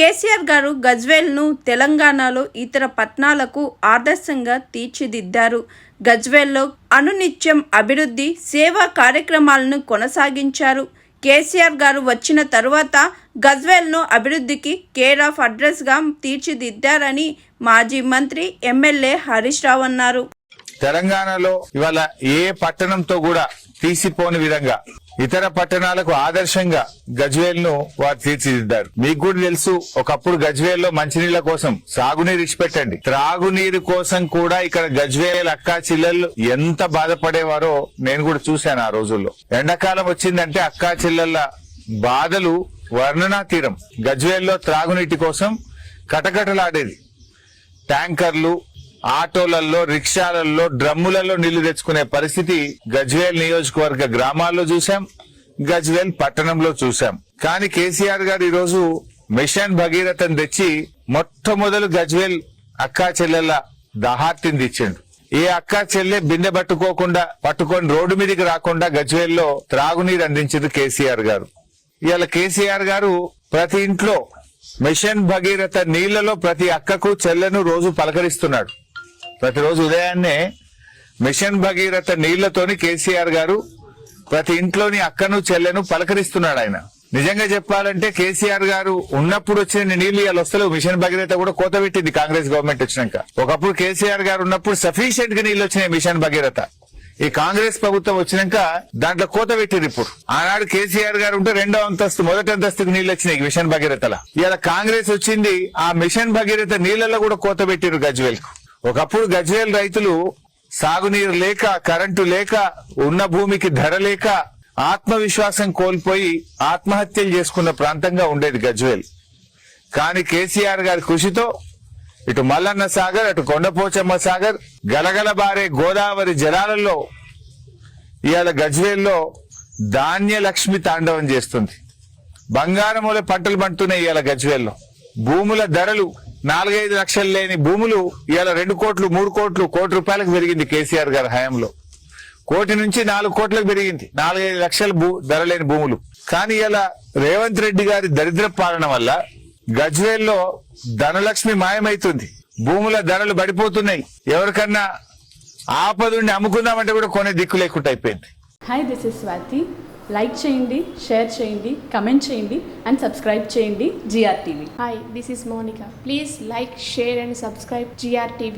కేసీఆర్ గారు గజ్వేల్ను తెలంగాణలో ఇతర పట్టణాలకు ఆదర్శంగా తీర్చిదిద్దారు. గజ్వేల్లో అనునిత్యం అభివృద్ధి సేవా కార్యక్రమాలను కొనసాగించారు. కేసీఆర్ గారు వచ్చిన తరువాత గజ్వేల్ను అభివృద్ధికి కేర్ ఆఫ్ అడ్రస్గా తీర్చిదిద్దారని మాజీ మంత్రి ఎమ్మెల్యే హరీష్ రావు అన్నారు. తెలంగాణలో ఇవాళ ఏ పట్టణంతో కూడా తీసిపోని విధంగా ఇతర పట్టణాలకు ఆదర్శంగా గజ్వేల్ ను వారు తీర్చిదిద్దారు. మీకు కూడా తెలుసు, ఒకప్పుడు గజ్వేల్ లో మంచినీళ్ల కోసం సాగునీరు ఇచ్చిపెట్టండి, త్రాగునీరు కోసం కూడా ఇక్కడ గజ్వేల్ అక్కా చెల్లెళ్ళు ఎంత బాధపడేవారో నేను కూడా చూశాను. ఆ రోజుల్లో ఎండాకాలం వచ్చిందంటే అక్కా చెల్లెళ్ళ బాధలు వర్ణనాతీరం. గజ్వేల్ లో త్రాగునీటి కోసం కటకటలాడేది. ట్యాంకర్లు, ఆటోలలో, రిక్షాలలో, డ్రమ్ములలో నీళ్లు తెచ్చుకునే పరిస్థితి గజ్వేల్ నియోజకవర్గ గ్రామాల్లో చూశాం, గజ్వేల్ పట్టణంలో చూశాం. కానీ కేసీఆర్ గారు ఈరోజు మిషన్ భగీరథను తెచ్చి మొట్టమొదలు గజ్వేల్ అక్కా చెల్లెళ్ళ దహార్తిని తెచ్చిండు. ఏ అక్కా చెల్లె బిందె పట్టుకొని రోడ్డు మీదకి రాకుండా గజ్వేల్లో త్రాగునీరు అందించింది కేసీఆర్ గారు. ఇవాళ కేసీఆర్ గారు ప్రతి ఇంట్లో మిషన్ భగీరథ నీళ్లలో ప్రతి అక్కకు చెల్లెను రోజు పలకరిస్తున్నాడు. ప్రతిరోజు ఉదయాన్నే మిషన్ భగీరథ నీళ్లతోని కేసీఆర్ గారు ప్రతి ఇంట్లోని అక్కను చెల్లెను పలకరిస్తున్నాడు. ఆయన నిజంగా చెప్పాలంటే కేసీఆర్ గారు ఉన్నప్పుడు వచ్చిన నీళ్లు ఇవాళ వస్తలేవు. మిషన్ భగీరథ కూడా కోత పెట్టింది కాంగ్రెస్ గవర్నమెంట్ వచ్చినాక. ఒకప్పుడు కేసీఆర్ గారు ఉన్నప్పుడు సఫిషియెంట్ గా నీళ్లు వచ్చినాయి మిషన్ భగీరథ. ఈ కాంగ్రెస్ ప్రభుత్వం వచ్చినాక దాంట్లో కోత పెట్టింది. ఇప్పుడు ఆనాడు కేసీఆర్ గారు ఉంటే రెండో అంతస్తు, మొదటి అంతస్తుకు నీళ్లు వచ్చినాయి మిషన్ భగీరథల. ఇలా కాంగ్రెస్ వచ్చింది, ఆ మిషన్ భగీరథ నీళ్లలో కూడా కోత పెట్టిరు గజ్వేల్. ఒకప్పుడు గజ్వేల్ రైతులు సాగునీరు లేక, కరెంటు లేక, ఉన్న భూమికి ధర లేక ఆత్మవిశ్వాసం కోల్పోయి ఆత్మహత్యలు చేసుకున్న ప్రాంతంగా ఉండేది గజ్వేల్. కానీ కేసీఆర్ గారి కృషితో ఇటు మల్లన్న సాగర్, అటు కొండపోచమ్మ సాగర్, గలగల బారే గోదావరి జలాలలో ఇవాళ గజ్వేల్లో ధాన్యలక్ష్మి తాండవం చేస్తుంది. బంగారముల పంటలు పండుతున్నాయి ఇవాళ గజ్వేల్లో. భూముల ధరలు 4-5 లక్షలు లేని భూములు ఇవాళ 2 కోట్లు, 3 కోట్లు, కోటి రూపాయలకు పెరిగింది కేసీఆర్ గారి హయాంలో. 1 కోటి నుంచి 4 కోట్లకు పెరిగింది 4-5 లక్షల ధర లేని భూములు. కానీ ఇలా రేవంత్ రెడ్డి గారి దరిద్ర పాలన వల్ల గజ్వేల్లో ధనలక్ష్మి మాయమైతుంది. భూముల ధరలు పడిపోతున్నాయి. ఎవరికన్నా ఆపదుండి అమ్ముకుందామంటే కూడా కొనే దిక్కు లేకుండా అయిపోయింది. Hi, this is Swathi. Like చేయండి, షేర్ చేయండి, కమెంట్ చేయండి అండ్ సబ్స్క్రైబ్ చేయండి GR TV. Hi, this is Monica. Please like, share and subscribe GR TV.